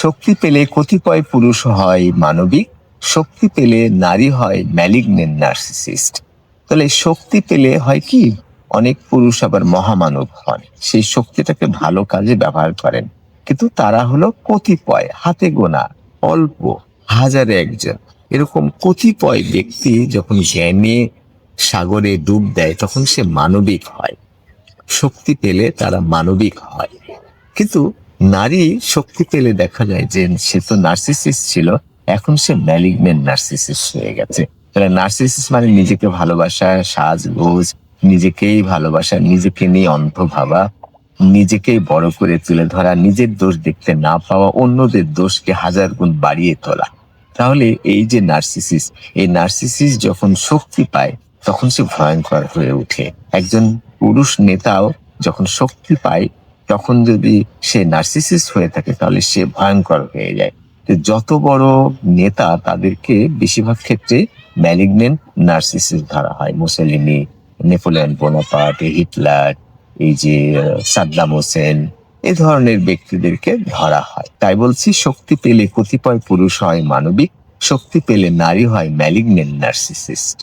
শক্তি পেলে কতিপয় পুরুষ হয় মানবিক, শক্তি পেলে নারী হয় ম্যালিগনেন্ট নার্সিসিস্ট। তাহলে শক্তি পেলে হয় কি, অনেক পুরুষ আবার মহামানব হন, সেই শক্তিটাকে ভালো কাজে ব্যবহার করেন। কিন্তু তারা হলো কতিপয়, হাতে গোনা, অল্প, হাজারে একজন। এরকম কতিপয় ব্যক্তি যখন জ্ঞানে সাগরে ডুব দেয় তখন সে মানবিক হয়, শক্তি পেলে তারা মানবিক হয়। কিন্তু নারী শক্তি পেলে দেখা যায় যে সে তো নার্সিসিস্ট ছিল, এখন সে ম্যালিগনেন্ট নার্সিসিস্ট হয়ে গেছে। তাহলে নার্সিসিস্ট মানে নিজেকে ভালোবাসা, সাজগোজ, নিজেকেই ভালোবাসা, নিজেকে নিয়ে অন্ধ ভাবা, নিজেকেই বড় করে তুলে ধরা, নিজের দোষ দেখতে না পাওয়া, অন্যদের দোষকে হাজার গুণ বাড়িয়ে তোলা। তাহলে এই যে নার্সিসিস্ট, এই নার্সিসিস্ট যখন শক্তি পায় তখন সে ভয়ঙ্কর হয়ে ওঠে। একজন পুরুষ নেতাও যখন শক্তি পায় তখন যদি সে নার্সিসিস্ট হয়ে থাকে তাহলে সে ভয়ঙ্কর হয়ে যায়। যত বড় নেতা তাদেরকে বেশিরভাগ ক্ষেত্রে ম্যালিগনেন্ট নার্সিসিস্ট ধরা হয়। মুসোলিনি, নেপোলিয়ন বোনাপার্ট, হিটলার, এই যে সাদ্দাম হোসেন, এ ধরনের ব্যক্তিদেরকে ধরা হয়। তাই বলছি, শক্তি পেলে কতিপয় পুরুষ হয় মানবিক, শক্তি পেলে নারী হয় ম্যালিগনেন্ট নার্সিসিস্ট।